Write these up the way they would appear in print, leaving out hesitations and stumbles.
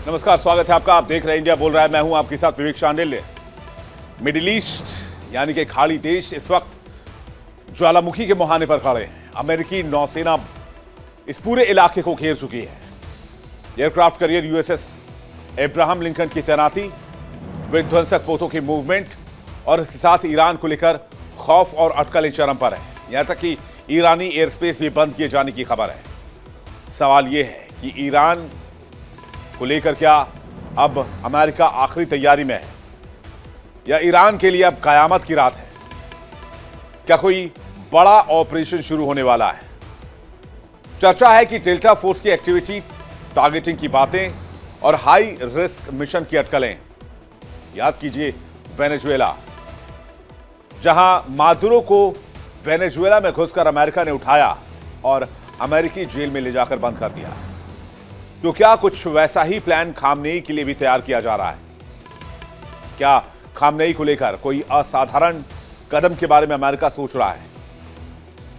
नमस्कार, स्वागत है आपका। आप देख रहे हैं इंडिया बोल रहा है। मैं हूं आपके साथ विवेक शांडिल्य। मिडिल ईस्ट यानी कि खाड़ी देश इस वक्त ज्वालामुखी के मुहाने पर खड़े हैं। अमेरिकी नौसेना इस पूरे इलाके को घेर चुकी है। Aircraft carrier USS Abraham Lincoln की तैनाती, विध्वंसक पोतों की मूवमेंट और इसके साथ ईरान को लेकर खौफ और अटकलें चरम पर है। यहां तक कि ईरानी एयर स्पेस भी बंद किए जाने की खबर है। सवाल यह है कि ईरान को लेकर क्या अब अमेरिका आखिरी तैयारी में है या ईरान के लिए अब कयामत की रात है? क्या कोई बड़ा ऑपरेशन शुरू होने वाला है? चर्चा है कि डेल्टा फोर्स की एक्टिविटी, टारगेटिंग की बातें और हाई रिस्क मिशन की अटकलें। याद कीजिए वेनेजुएला, जहां मादुरो को वेनेजुएला में घुसकर अमेरिका ने उठाया और अमेरिकी जेल में ले जाकर बंद कर दिया। तो क्या कुछ वैसा ही प्लान खामनेई के लिए भी तैयार किया जा रहा है? क्या खामनेई को लेकर कोई असाधारण कदम के बारे में अमेरिका सोच रहा है?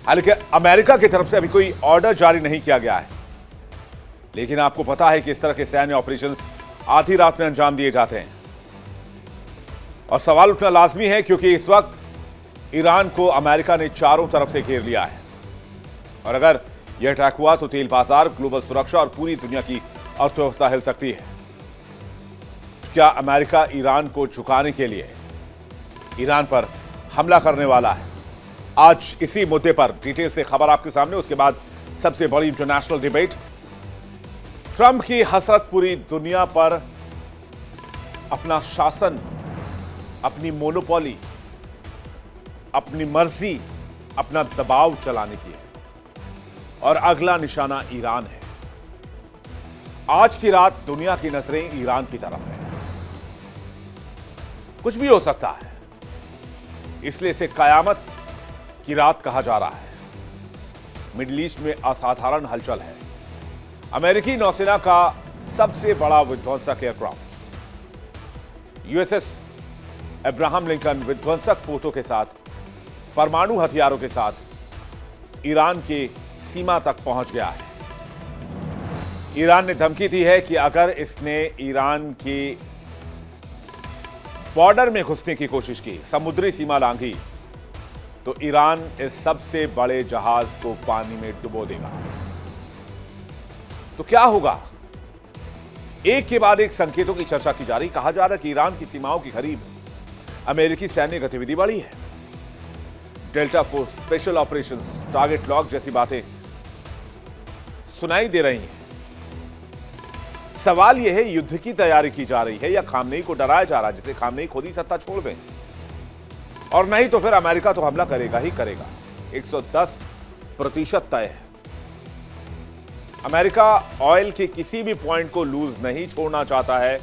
हालांकि अमेरिका की तरफ से अभी कोई ऑर्डर जारी नहीं किया गया है, लेकिन आपको पता है कि इस तरह के सैन्य ऑपरेशंस आधी रात में अंजाम दिए जाते हैं। और सवाल उठना लाजमी है क्योंकि इस वक्त ईरान को अमेरिका ने चारों तरफ से घेर लिया है और अगर यह अटैक हुआ तो तेल बाजार, ग्लोबल सुरक्षा और पूरी दुनिया की अर्थव्यवस्था हिल सकती है। क्या अमेरिका ईरान को झुकाने के लिए ईरान पर हमला करने वाला है? आज इसी मुद्दे पर डिटेल से खबर आपके सामने। उसके बाद सबसे बड़ी इंटरनेशनल डिबेट। ट्रंप की हसरत पूरी दुनिया पर अपना शासन, अपनी मोनोपोली, अपनी मर्जी, अपना दबाव चलाने की है और अगला निशाना ईरान है। आज की रात दुनिया की नजरें ईरान की तरफ है। कुछ भी हो सकता है, इसलिए इसे कयामत की रात कहा जा रहा है। मिडिल ईस्ट में असाधारण हलचल है। अमेरिकी नौसेना का सबसे बड़ा विध्वंसक एयरक्राफ्ट यूएसएस अब्राहम लिंकन विध्वंसक पोतों के साथ, परमाणु हथियारों के साथ ईरान के सीमा तक पहुंच गया है। ईरान ने धमकी दी है कि अगर इसने ईरान के बॉर्डर में घुसने की कोशिश की, समुद्री सीमा लांघी, तो ईरान इस सबसे बड़े जहाज को पानी में डुबो देगा। तो क्या होगा? एक के बाद एक संकेतों की चर्चा की जा रही। कहा जा रहा है कि ईरान की सीमाओं के करीब अमेरिकी सैन्य गतिविधि बढ़ी है। Delta force, special operations, target lock जैसी बातें सुनाई दे रही हैं। सवाल यह है, युद्ध की तैयारी की जा रही है या खामनेई को डराया जा रहा है, जिसे खामनेई खुद ही सत्ता छोड़ दें? और नहीं तो फिर अमेरिका तो हमला करेगा ही करेगा। 110% तय है। अमेरिका ऑयल के किसी भी पॉइंट को लूज नहीं छोड़ना चाहता है,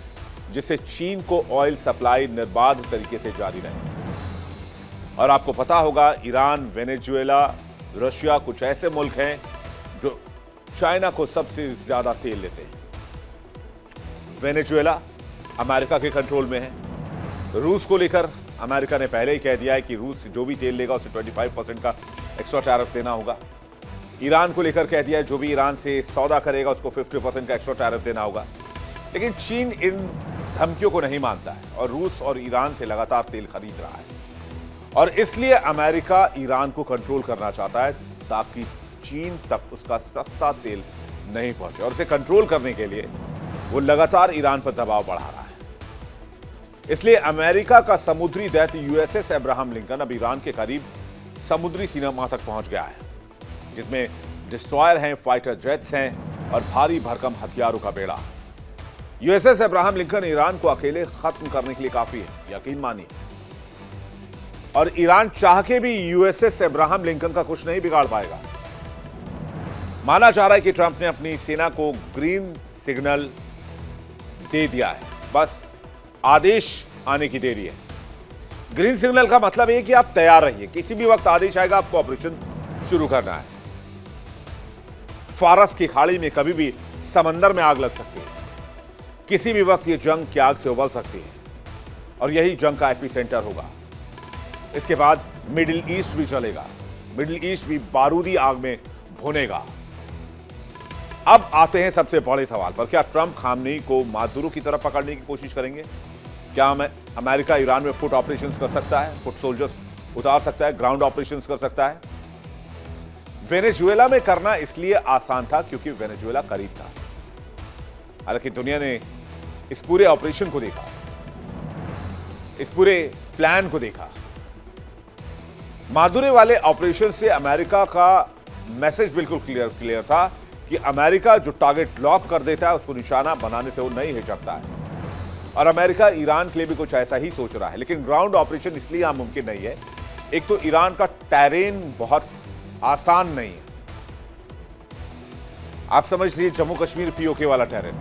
जिससे चीन को ऑयल सप्लाई निर्बाध तरीके से जारी रहे। और आपको पता होगा, ईरान, वेनेजुएला, रशिया कुछ ऐसे मुल्क हैं जो चाइना को सबसे ज्यादा तेल लेते हैं। वेनेजुएला अमेरिका के कंट्रोल में है। रूस को लेकर अमेरिका ने पहले ही कह दिया है कि रूस जो भी तेल लेगा उसे 25% का एक्स्ट्रा टैरिफ देना होगा। ईरान को लेकर कह दिया है जो भी ईरान से सौदा करेगा उसको 50% का एक्स्ट्रा टैरिफ देना होगा। लेकिन चीन इन धमकियों को नहीं मानता है और रूस और ईरान से लगातार तेल खरीद रहा है। और इसलिए अमेरिका ईरान को कंट्रोल करना चाहता है ताकि चीन तक उसका सस्ता तेल नहीं पहुंचे। और इसे कंट्रोल करने के लिए वो लगातार ईरान पर दबाव बढ़ा रहा है। इसलिए अमेरिका का समुद्री दैत्य यूएसएस अब्राहम लिंकन अब ईरान के करीब समुद्री सीमा तक पहुंच गया है, जिसमें डिस्ट्रॉयर हैं, फाइटर जेट्स हैं और भारी भरकम हथियारों का बेड़ा। यूएसएस अब्राहम लिंकन ईरान को अकेले खत्म करने के लिए काफी है, यकीन मानिए। और ईरान चाह के भी यूएसएस अब्राहम लिंकन का कुछ नहीं बिगाड़ पाएगा। माना जा रहा है कि ट्रंप ने अपनी सेना को ग्रीन सिग्नल दे दिया है, बस आदेश आने की देरी है। ग्रीन सिग्नल का मतलब है कि आप तैयार रहिए, किसी भी वक्त आदेश आएगा, आपको ऑपरेशन शुरू करना है। फारस की खाड़ी में कभी भी समंदर में आग लग सकती है, किसी भी वक्त यह जंग की आग से उबल सकती है और यही जंग का एपिसेंटर होगा। इसके बाद मिडिल ईस्ट भी चलेगा, मिडिल ईस्ट भी बारूदी आग में भुनेगा। अब आते हैं सबसे बड़े सवाल पर, क्या ट्रंप खामनेई को मादुरो की तरफ पकड़ने की कोशिश करेंगे? क्या अमेरिका ईरान में फुट ऑपरेशंस कर सकता है, फुट सोल्जर्स उतार सकता है, ग्राउंड ऑपरेशंस कर सकता है? वेनेजुएला में करना इसलिए आसान था क्योंकि वेनेजुएला करीब था। हालांकि दुनिया ने इस पूरे ऑपरेशन को देखा, इस पूरे प्लान को देखा। मादुरो वाले ऑपरेशन से अमेरिका का मैसेज बिल्कुल क्लियर था कि अमेरिका जो टारगेट लॉक कर देता है उसको निशाना बनाने से वो नहीं हिचकता है, और अमेरिका ईरान के लिए भी कुछ ऐसा ही सोच रहा है। लेकिन ग्राउंड ऑपरेशन इसलिए यहां मुमकिन नहीं है, एक तो ईरान का टेरेन बहुत आसान नहीं है। आप समझ लीजिए जम्मू कश्मीर पीओके वाला टेरेन,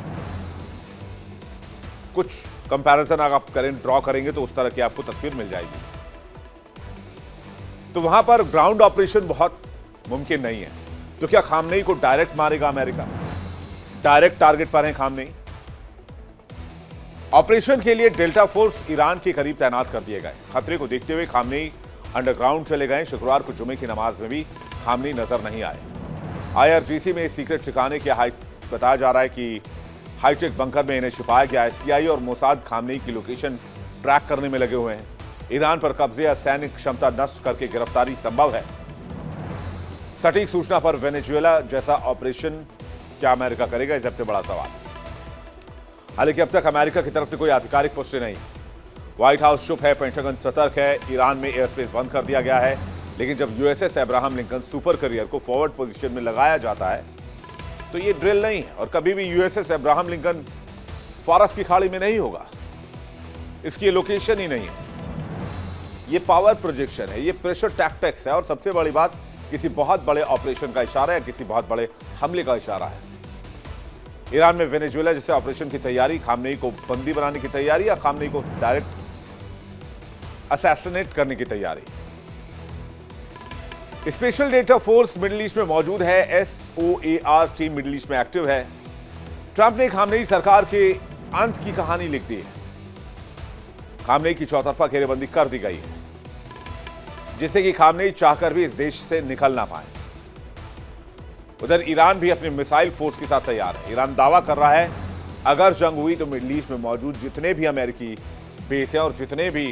कुछ कंपैरिजन अगर आप करें, ड्रॉ करेंगे तो उस तरह की आपको तस्वीर मिल जाएगी। तो वहां पर ग्राउंड ऑपरेशन बहुत मुमकिन नहीं है। तो क्या खामनेई को डायरेक्ट मारेगा अमेरिका? डायरेक्ट टारगेट पर है खामनेई। ऑपरेशन के लिए डेल्टा फोर्स ईरान के करीब तैनात कर दिए गए। खतरे को देखते हुए खामनेई अंडरग्राउंड चले गए। शुक्रवार को जुमे की नमाज में भी खामनेई नजर नहीं आए। आईआरजीसी में सीक्रेट ठिकाने के बताया जा रहा है कि हाईटेक बंकर में इन्हें छिपाया गया है। सीआईए और मोसाद खामनेई की लोकेशन ट्रैक करने में लगे हुए हैं। ईरान पर कब्जे या सैनिक क्षमता नष्ट करके गिरफ्तारी संभव है। सटीक सूचना पर वेनेजुएला जैसा ऑपरेशन क्या अमेरिका करेगा, इस सबसे बड़ा सवाल। हालांकि अब तक अमेरिका की तरफ से कोई आधिकारिक पुष्टि नहीं। व्हाइट हाउस चुप है, पेंटागन सतर्क है। ईरान में एयर स्पेस बंद कर दिया गया है। लेकिन जब USS Abraham Lincoln super career को फॉरवर्ड पोजीशन में लगाया जाता है तो ये ड्रिल नहीं है, और कभी भी यूएसएस अब्राहम लिंकन फारस की खाड़ी में नहीं होगा। इसकी लोकेशन ही नहीं है। ये पावर प्रोजेक्शन है, ये प्रेशर टैक्टिक्स है, और सबसे बड़ी बात किसी बहुत बड़े ऑपरेशन का इशारा है, किसी बहुत बड़े हमले का इशारा है। ईरान में वेनेजुएला जैसे ऑपरेशन की तैयारी, खामनेई को बंदी बनाने की तैयारी, या खामनेई को डायरेक्ट असैसिनेट करने की तैयारी। Special data force middle east में मौजूद है। एसओएआर टीम मिडिल ईस्ट में एक्टिव है। ट्रंप ने खामनेई सरकार के अंत की कहानी लिख दी है। खामनेई की चौतरफा घेरेबंदी कर दी गई है, जिससे कि खामनेई चाहकर भी इस देश से निकल ना पाए। उधर ईरान भी अपने मिसाइल फोर्स के साथ तैयार है। ईरान दावा कर रहा है अगर जंग हुई तो मिडिल ईस्ट में मौजूद जितने भी अमेरिकी बेस हैं और जितने भी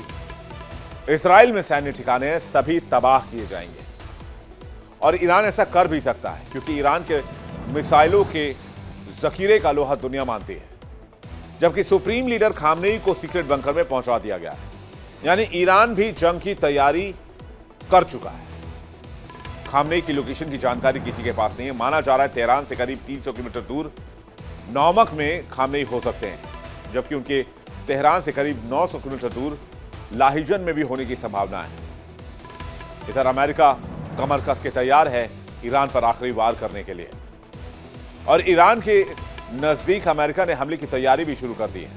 इजराइल में सैन्य ठिकाने हैं सभी तबाह किए जाएंगे। और ईरान ऐसा कर भी सकता है क्योंकि ईरान के मिसाइलों के जखीरे का लोहा दुनिया मानती है। जबकि सुप्रीम लीडर खामनेई को सीक्रेट बंकर में पहुंचा दिया गया है। यानी ईरान भी जंग की तैयारी कर चुका है। खामनेई की लोकेशन की जानकारी किसी के पास नहीं है। माना जा रहा है तेहरान से करीब 300 किलोमीटर दूर नौमक में खामनेई हो सकते हैं, जबकि उनके तेहरान से करीब 900 किलोमीटर दूर लाहिजन में भी होने की संभावना है। इधर अमेरिका कमर कस के तैयार है ईरान पर आखिरी वार करने के लिए, और ईरान के नजदीक अमेरिका ने हमले की तैयारी भी शुरू कर दी है।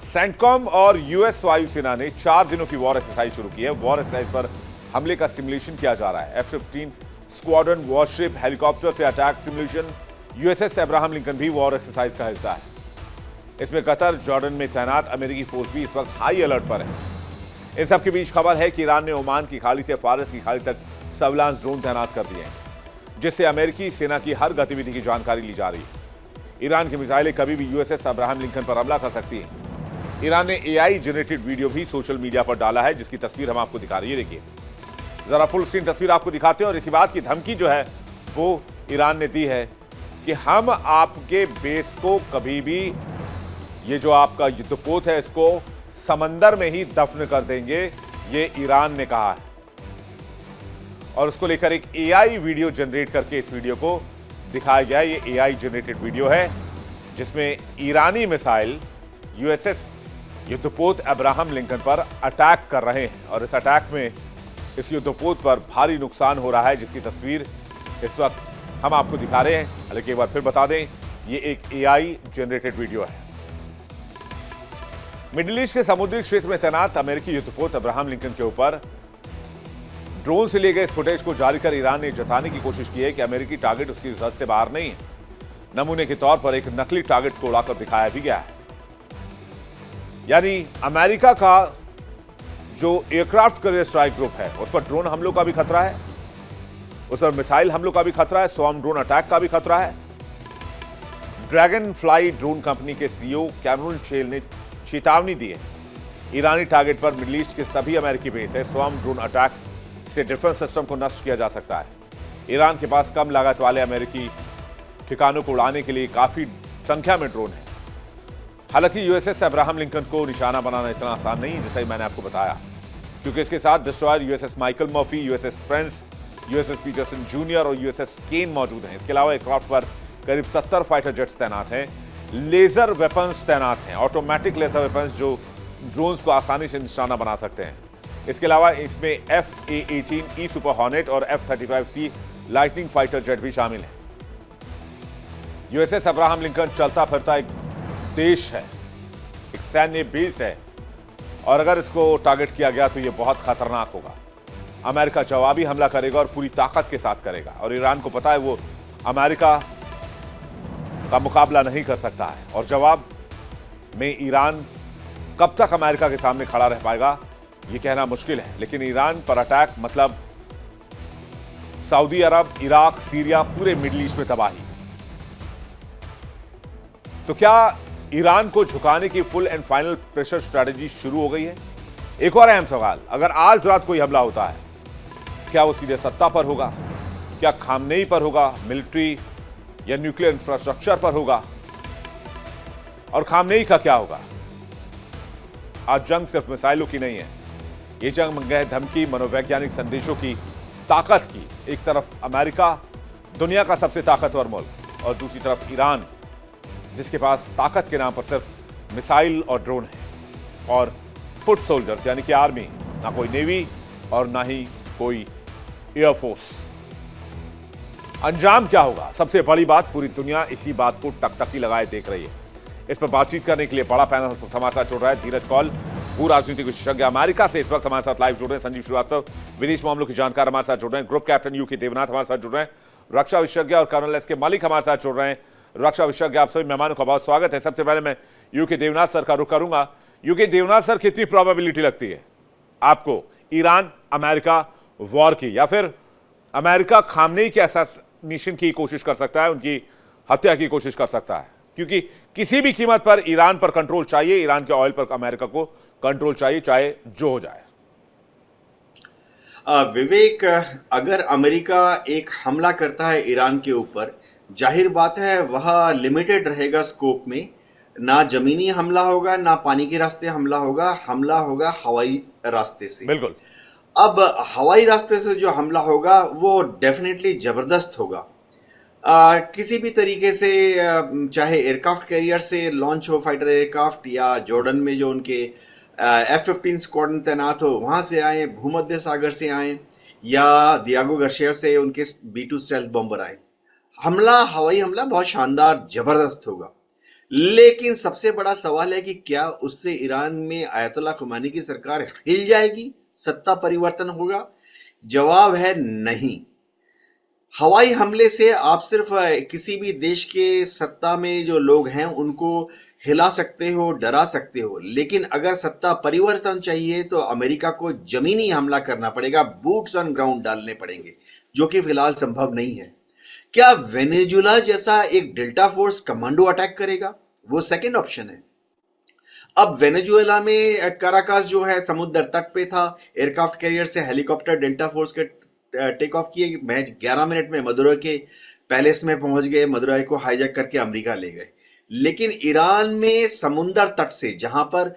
सेंटकॉम और यूएस वायुसेना ने 4 दिनों की वॉर एक्सरसाइज शुरू की है। वॉर एक्सरसाइज पर हमले का सिमुलेशन किया जा रहा है। F-15 स्क्वाड्रन वॉरशिप हेलीकॉप्टर से attack simulation. USS Abraham Lincoln भी वॉर एक्सरसाइज का हिस्सा है। इसमें कतर, जॉर्डन में तैनात अमेरिकी फोर्स भी इस वक्त हाई अलर्ट पर है। इन सबके बीच खबर है कि ईरान ने ओमान की खाड़ी से फारस की खाड़ी तक सर्विलांस ड्रोन तैनात कर दिए हैं, जिससे अमेरिकी सेना की हर गतिविधि की जानकारी ली जा रही है। ईरान की मिसाइलें कभी भी यूएसएस अब्राहम लिंकन पर हमला कर सकती हैं। ईरान ने एआई जनरेटेड वीडियो भी सोशल मीडिया पर डाला है, जिसकी तस्वीर हम आपको दिखा रही है। देखिए जरा फुल स्क्रीन तस्वीर आपको दिखाते हैं। और इसी बात की धमकी जो है वो ईरान ने दी है कि हम आपके बेस को कभी भी, ये जो आपका युद्धपोत है, इसको समंदर में ही दफन कर देंगे, ये ईरान ने कहा है। और उसको लेकर एक एआई वीडियो जनरेट करके इस वीडियो को दिखाया गया। ये एआई जनरेटेड वीडियो है जिसमें ईरानी मिसाइल यूएसएस युद्धपोत अब्राहम लिंकन पर अटैक कर रहे हैं, और इस अटैक में इस युद्धपोत पर भारी नुकसान हो रहा है, जिसकी तस्वीर इस वक्त हम आपको दिखा रहे हैं। हालांकि एक बार फिर बता दें, ये एक एआई जनरेटेड वीडियो है। मिडिल ईस्ट के समुद्री क्षेत्र में तैनात अमेरिकी युद्धपोत अब्राहम लिंकन के ऊपर ड्रोन से लिए गए इस फुटेज को जारी कर ईरान ने जताने की कोशिश की है कि अमेरिकी टारगेट उसकी जद से बाहर नहीं है। नमूने के तौर पर एक नकली टारगेट को उड़ाकर दिखाया भी गया है। यानी अमेरिका का जो एयरक्राफ्ट कैरियर स्ट्राइक ग्रुप है उस पर ड्रोन हमलों का भी खतरा है, उस पर मिसाइल हमलों का भी खतरा है, स्वार्म ड्रोन अटैक का भी खतरा है। ड्रैगन फ्लाई ड्रोन कंपनी के सीईओ कैमरून चेल ने चेतावनी दी है। ईरानी टारगेट पर मिडिल ईस्ट के सभी अमेरिकी बेस है। स्वयं ड्रोन अटैक से डिफेंस सिस्टम को नष्ट किया जा सकता है। ईरान के पास कम लागत वाले अमेरिकी ठिकानों को उड़ाने के लिए काफी संख्या में ड्रोन है। हालांकि यूएसएस अब्राहम लिंकन को निशाना बनाना इतना आसान नहीं, जैसा ही मैंने आपको बताया, क्योंकि इसके साथ destroyer USS Michael Murphy, USS Prince, USS Peterson junior और यूएसएस केन मौजूद हैं। इसके अलावा एयरक्राफ्ट पर करीब 70 फाइटर जेट्स तैनात हैं। लेजर वेपन्स तैनात हैं, ऑटोमेटिक लेजर वेपन्स जो ड्रोन्स को आसानी से निशाना बना सकते हैं। इसके अलावा इसमें F/A-18E सुपर हॉर्नेट और F-35C लाइटनिंग फाइटर जेट भी शामिल हैं। यूएसएस अब्राहम लिंकन चलता फिरता एक देश है, एक सैन्य बेस है, और अगर इसको टारगेट किया गया तो यह बहुत खतरनाक होगा। अमेरिका जवाबी हमला करेगा और पूरी ताकत के साथ करेगा, और ईरान को पता है वो अमेरिका का मुकाबला नहीं कर सकता है। और जवाब में ईरान कब तक अमेरिका के सामने खड़ा रह पाएगा यह कहना मुश्किल है, लेकिन ईरान पर अटैक मतलब सऊदी अरब, इराक, सीरिया, पूरे मिडिल ईस्ट में तबाही। तो क्या ईरान को झुकाने की full and final pressure strategy शुरू हो गई है? एक और अहम सवाल, अगर आज रात कोई हमला होता है, क्या वो सीधे सत्ता पर होगा? क्या खामनेई पर होगा? मिलिट्री या न्यूक्लियर इंफ्रास्ट्रक्चर पर होगा? और खामनेई का क्या होगा? आज जंग सिर्फ मिसाइलों की नहीं है, ये जंग है धमकी, मनोवैज्ञानिक संदेशों की, ताकत की। एक तरफ अमेरिका, दुनिया का सबसे ताकतवर मुल्क, और दूसरी तरफ ईरान, जिसके पास ताकत के नाम पर सिर्फ मिसाइल और ड्रोन है, और फुट सोल्जर्स यानी कि आर्मी, ना कोई नेवी और ना ही कोई एयरफोर्स। अंजाम क्या होगा? सबसे बड़ी बात, पूरी दुनिया इसी बात को टकटकी लगाए देख रही है। इस पर बातचीत करने के लिए बड़ा पैनल हमारे साथ जुड़ रहा है। धीरज कौल, भू राजनीतिक विशेषज्ञ, अमेरिका से इस वक्त हमारे साथ लाइव जुड़ रहे हैं। संजीव श्रीवास्तव, विदेश मामलों की जानकार, हमारे साथ जुड़ रहे हैं। ग्रुप कैप्टन यूके देवनाथ हमारे साथ जुड़ रहे हैं। रक्षा विशेषज्ञ और कर्नल एस के मलिक हमारे साथ जुड़ रहे हैं। रक्षा विशेषज्ञ, आप सभी मेहमानों का बहुत स्वागत है। सबसे पहले मैं यूके देवनाथ सर का रुख करूंगा। यूके देवनाथ सर, कितनी प्रोबेबिलिटी लगती है आपको ईरान अमेरिका वॉर की, या फिर अमेरिका खामनेई के असैसिनेशन की कोशिश कर सकता है, उनकी हत्या की कोशिश कर सकता है? क्योंकि किसी भी कीमत पर ईरान पर कंट्रोल चाहिए, ईरान के ऑयल पर अमेरिका को कंट्रोल चाहिए, चाहे जो हो जाए। विवेक, अगर अमेरिका एक हमला करता है ईरान के ऊपर, जाहिर बात है वह लिमिटेड रहेगा स्कोप में। ना जमीनी हमला होगा, ना पानी के रास्ते हमला होगा हवाई रास्ते से। बिल्कुल। अब हवाई रास्ते से जो हमला होगा वो डेफिनेटली जबरदस्त होगा। किसी भी तरीके से, चाहे एयरक्राफ्ट कैरियर से लॉन्च हो फाइटर एयरक्राफ्ट, या जॉर्डन में जो उनके F-15 स्क्वाड्रन तैनात हो वहां से आए, भूमध्य सागर से आए, या दियागो गार्सिया से उनके B-2 स्टेल्थ बॉम्बर आए, हवाई हमला बहुत शानदार जबरदस्त होगा। लेकिन सबसे बड़ा सवाल है कि क्या उससे ईरान में आयतुल्ला खुमैनी की सरकार हिल जाएगी, सत्ता परिवर्तन होगा? जवाब है नहीं। हवाई हमले से आप सिर्फ किसी भी देश के सत्ता में जो लोग हैं उनको हिला सकते हो, डरा सकते हो, लेकिन अगर सत्ता परिवर्तन चाहिए तो अमेरिका को जमीनी हमला करना पड़ेगा, बूट्स ऑन ग्राउंड डालने पड़ेंगे, जो कि फिलहाल संभव नहीं है। क्या वेनेजुएला जैसा एक डेल्टा फोर्स कमांडो अटैक करेगा? वो सेकंड ऑप्शन है। अब वेनेजुएला में काराकास जो है समुद्र तट पे था, एयरक्राफ्ट कैरियर से हेलीकॉप्टर डेल्टा फोर्स के टेक ऑफ किए, महज 11 मिनट में मदुरै के पैलेस में पहुंच गए, मदुरै को हाईजैक करके अमेरिका ले गए। लेकिन ईरान में समुद्र तट से, जहां पर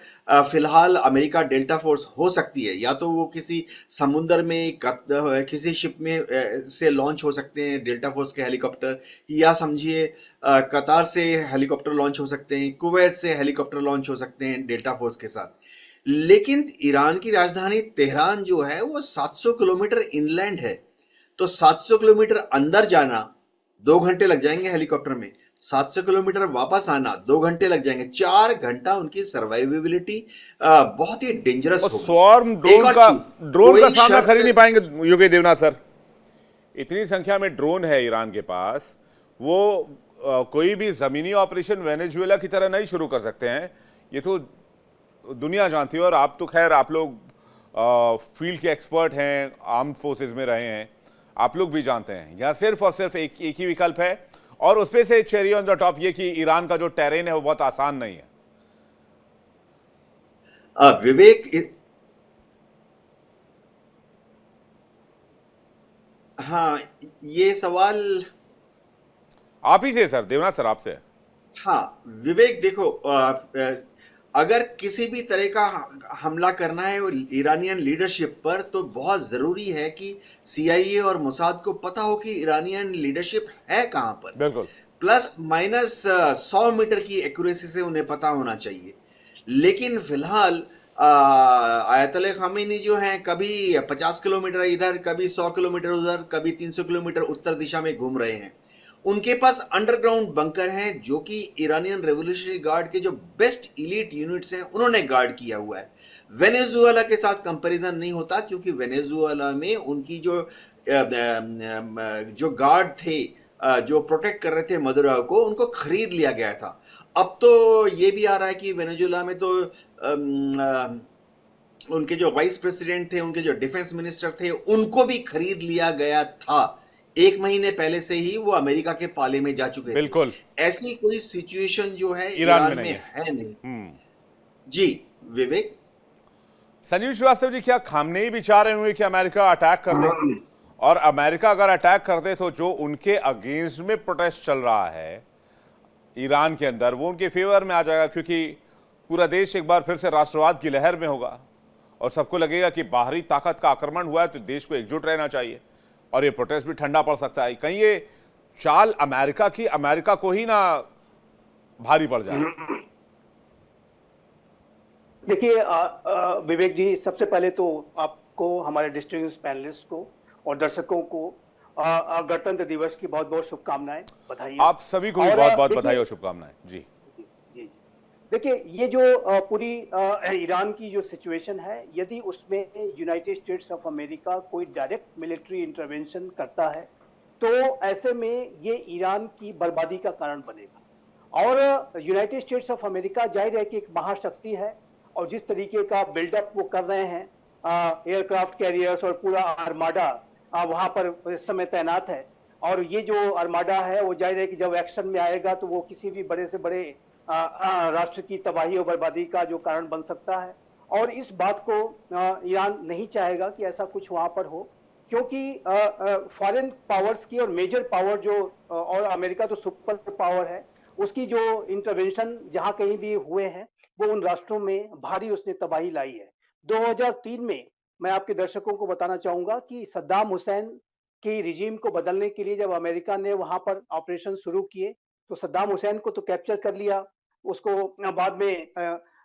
फिलहाल अमेरिका डेल्टा फोर्स हो सकती है, या तो वो किसी समुद्र में किसी शिप में से लॉन्च हो सकते हैं डेल्टा फोर्स के हेलीकॉप्टर, या समझिए कतार से हेलीकॉप्टर लॉन्च हो सकते हैं, कुवैत से हेलीकॉप्टर लॉन्च हो सकते हैं डेल्टा फोर्स के साथ। लेकिन ईरान की राजधानी तेहरान जो है वो 700 किलोमीटर इनलैंड है, तो 700 किलोमीटर अंदर जाना 2 घंटे लग जाएंगे हेलीकॉप्टर में, 700 किलोमीटर वापस आना 2 घंटे लग जाएंगे। 4 घंटा उनकी सर्वाइवेबिलिटी बहुत ही डेंजरस होगी। स्वार्म ड्रोन का सामना कर ही नहीं पाएंगे योगी देवनाथ सर। इतनी संख्या में ड्रोन है ईरान के पास, वो कोई भी जमीनी ऑपरेशन वेनेजुएला की तरह नहीं शुरू कर सकते हैं। ये तो दुनिया जानती है, और आप तो खैर आप लोग फील्ड के एक्सपर्ट हैं, आर्म्ड फोर्सेस में रहे हैं, आप लोग भी जानते हैं यहाँ सिर्फ और सिर्फ एक ही विकल्प है, और उसपे से चेरी ऑन द टॉप ये कि ईरान का जो टेरेन है वो बहुत आसान नहीं है। विवेक, हाँ, ये सवाल, आप ही से सर, देवनाथ सर आपसे। हाँ विवेक, देखो, अगर किसी भी तरह का हमला करना है ईरानियन लीडरशिप पर, तो बहुत जरूरी है कि सीआईए और मोसाद को पता हो कि ईरानियन लीडरशिप है कहां पर। बिल्कुल। प्लस माइनस 100 मीटर की एक्यूरेसी से उन्हें पता होना चाहिए। लेकिन फिलहाल आयतुल्लाह खामेनी जो हैं, कभी 50 किलोमीटर इधर, कभी 100 किलोमीटर उधर, कभी 300 किलोमीटर उत्तर दिशा में घूम रहे हैं। उनके पास अंडरग्राउंड बंकर हैं जो कि ईरानियन रेवोल्यूशनरी गार्ड के जो बेस्ट इलीट यूनिट्स हैं उन्होंने गार्ड किया हुआ है। वेनेजुएला के साथ कंपैरिजन नहीं होता, क्योंकि वेनेजुएला में उनकी जो गार्ड थे, जो प्रोटेक्ट कर रहे थे मदुरो को, उनको खरीद लिया गया था। अब तो ये भी आ रहा है कि वेनेजुएला में तो उनके जो वाइस प्रेसिडेंट थे, उनके जो डिफेंस मिनिस्टर थे, उनको भी खरीद लिया गया था। 1 महीने पहले से ही वो अमेरिका के पाले में जा चुके थे। बिल्कुल। ऐसी कोई सिचुएशन जो है ईरान में में नहीं है नहीं। जी विवेक। संजीव श्रीवास्तव जी, क्या खामनेई भी चाह रहे हुए कि अमेरिका अटैक कर दे? और अमेरिका अगर अटैक कर दे तो जो उनके अगेंस्ट में प्रोटेस्ट चल रहा है ईरान के अंदर, वो उनके फेवर में आ जाएगा, क्योंकि पूरा देश एक बार फिर से राष्ट्रवाद की लहर में होगा और सबको लगेगा कि बाहरी ताकत का आक्रमण हुआ है तो देश को एकजुट रहना चाहिए, और ये प्रोटेस्ट भी ठंडा पड़ सकता है। कहीं ये चाल अमेरिका की अमेरिका को ही ना भारी पड़ जाए। देखिए विवेक जी, सबसे पहले तो आपको, हमारे डिस्टिंग्विश्ड पैनलिस्ट को और दर्शकों को गणतंत्र दिवस की बहुत बहुत शुभकामनाएं, बधाई। आप सभी को भी बहुत बहुत बधाई और शुभकामनाएं। जी जी। देखिए, ये जो पूरी ईरान की जो सिचुएशन है, यदि उसमें यूनाइटेड स्टेट्स ऑफ अमेरिका कोई डायरेक्ट मिलिट्री इंटरवेंशन करता है तो ऐसे में ये ईरान की बर्बादी का कारण बनेगा। और यूनाइटेड स्टेट्स ऑफ अमेरिका जाहिर है कि एक महाशक्ति है, और जिस तरीके का बिल्डअप वो कर रहे हैं, एयरक्राफ्ट कैरियर्स और पूरा आर्माडा वहां पर इस समय तैनात है, और ये जो आर्माडा है वो जाहिर है कि जब एक्शन में आएगा तो वो किसी भी बड़े से बड़े राष्ट्र की तबाही और बर्बादी का जो कारण बन सकता है। और इस बात को ईरान नहीं चाहेगा कि ऐसा कुछ वहां पर हो, क्योंकि फॉरेन पावर्स की और मेजर पावर जो, और अमेरिका तो सुपर पावर है, उसकी जो इंटरवेंशन जहां कहीं भी हुए हैं वो उन राष्ट्रों में भारी उसने तबाही लाई है। 2003 में मैं आपके दर्शकों को बताना चाहूंगा कि सद्दाम हुसैन की रिजीम को बदलने के लिए जब अमेरिका ने वहां पर ऑपरेशन शुरू किए तो सद्दाम हुसैन को तो कैप्चर कर लिया, उसको बाद में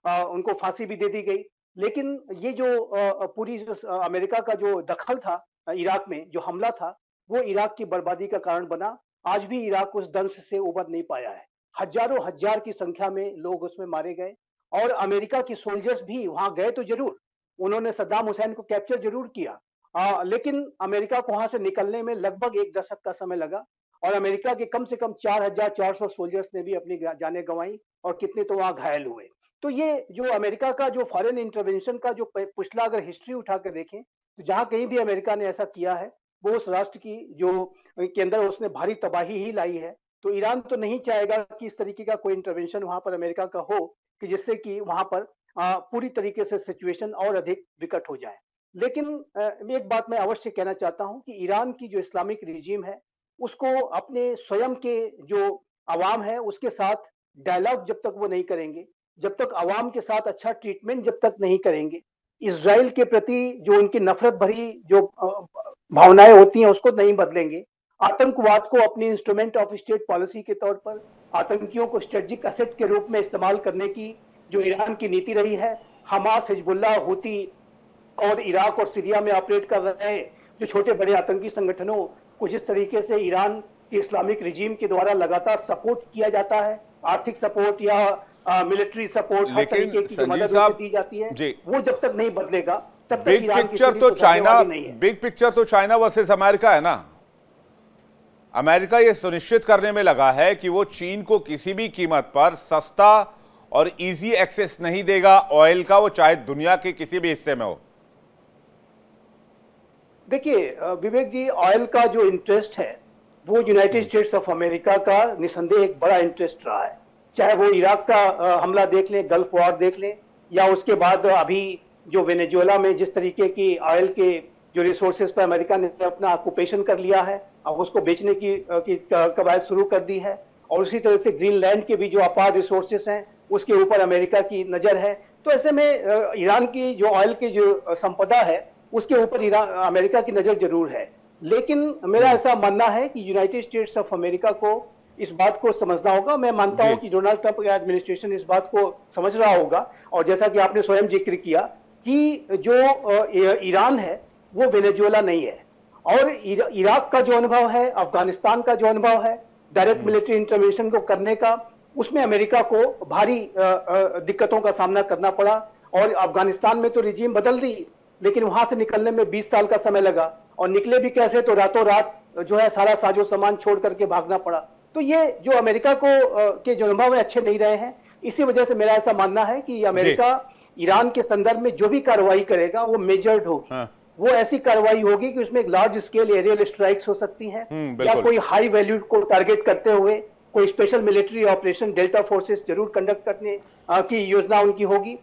उनको फांसी भी दे दी गई। लेकिन ये जो पूरी अमेरिका का जो दखल था इराक में, जो हमला था, वो इराक की बर्बादी का कारण बना। आज भी इराक उस दंश से उबर नहीं पाया है। हजारों हजार की संख्या में लोग उसमें मारे गए, और अमेरिका के सोल्जर्स भी वहां गए तो जरूर, उन्होंने सद्दाम हुसैन को कैप्चर जरूर किया, लेकिन अमेरिका को वहां से निकलने में लगभग 1 दशक का समय लगा, और अमेरिका के कम से कम 4400 सोल्जर्स ने भी अपनी जानें गंवाई, और कितने तो वहां घायल हुए। तो ये जो अमेरिका का जो फॉरेन इंटरवेंशन का जो पिछला अगर हिस्ट्री उठा कर देखें, तो जहां कहीं भी अमेरिका ने ऐसा किया है वो उस राष्ट्र की जो के अंदर उसने भारी तबाही ही लाई है। तो ईरान तो नहीं चाहेगा कि इस तरीके का कोई इंटरवेंशन वहां पर अमेरिका का हो कि जिससे कि वहां पर पूरी तरीके से सिचुएशन और अधिक विकट हो जाए। लेकिन एक बात मैं अवश्य कहना चाहता हूं कि ईरान की जो इस्लामिक रिजीम है उसको अपने स्वयं के जो अवाम है उसके साथ डायलॉग जब तक वो नहीं करेंगे, जब तक अवाम के साथ अच्छा ट्रीटमेंट जब तक नहीं करेंगे, इजराइल के प्रति जो उनकी नफरत भरी जो भावनाएं होती हैं उसको नहीं बदलेंगे, आतंकवाद को अपनी इंस्ट्रूमेंट ऑफ स्टेट पॉलिसी के तौर पर, आतंकियों को स्ट्रेटेजिक एसेट के रूप में इस्तेमाल करने की जो ईरान की नीति रही है, हमास, हिजबुल्लाह, हुती और इराक और सीरिया में ऑपरेट कर रहे जो छोटे बड़े आतंकी संगठनों को जिस तरीके से ईरान की इस्लामिक रिजीम के द्वारा लगातार सपोर्ट किया जाता है, आर्थिक सपोर्ट या मिलिट्री सपोर्ट, हर तरीके की मदद दी जाती है, वो जब तक नहीं बदलेगा तब तक ईरान की बिग पिक्चर तो चाइना वर्सेस अमेरिका है ना। अमेरिका ये सुनिश्चित करने में लगा है कि वो चीन को किसी भी कीमत पर सस्ता और इजी एक्सेस नहीं देगा ऑयल का, वो चाहे दुनिया के किसी भी हिस्से में हो। देखिए विवेक जी, ऑयल का जो इंटरेस्ट है वो यूनाइटेड स्टेट्स ऑफ अमेरिका का निसंदेह एक बड़ा इंटरेस्ट रहा है। चाहे वो इराक का हमला देख लें, गल्फ वॉर देख लें, या उसके बाद अभी जो वेनेजुएला में जिस तरीके की ऑयल के जो रिसोर्सेज पर अमेरिका ने अपना ऑक्यूपेशन कर लिया है, अब उसको बेचने की कवायद शुरू कर दी है। और उसी तरह से ग्रीनलैंड के भी जो अपार रिसोर्सेज हैं उसके ऊपर अमेरिका की नजर है। तो ऐसे में ईरान की जो ऑयल की जो संपदा है उसके ऊपर अमेरिका की नजर जरूर है। लेकिन मेरा ऐसा मानना है कि यूनाइटेड स्टेट्स ऑफ अमेरिका को इस बात को समझना होगा। मैं मानता हूं कि डोनाल्ड ट्रंप का एडमिनिस्ट्रेशन इस बात को समझ रहा होगा। और जैसा कि आपने स्वयं जिक्र किया कि जो ईरान है वो वेनेजुएला नहीं है, और इराक का जो अनुभव है, अफगानिस्तान का जो अनुभव है डायरेक्ट मिलिट्री इंटरवेंशन को करने का, उसमें अमेरिका को भारी दिक्कतों का सामना करना पड़ा। और अफगानिस्तान में तो रिजीम बदल दी, लेकिन वहां से निकलने में 20 साल का समय लगा, और निकले भी कैसे, तो रातों रात जो है सारा साजो सामान छोड़ करके भागना पड़ा। तो ये जो अमेरिका को के जो अनुभव है अच्छे नहीं रहे हैं। इसी वजह से मेरा ऐसा मानना है कि अमेरिका ईरान के संदर्भ में जो भी कार्रवाई करेगा वो मेजर्ड होगी। हाँ। वो ऐसी कार्रवाई होगी कि उसमें एक लार्ज स्केल एरियल स्ट्राइक्स हो सकती हैं, या कोई हाई वैल्यू को टारगेट करते हुए कोई special military operation delta forces जरूर कंडक्ट करने की योजना उनकी होगी।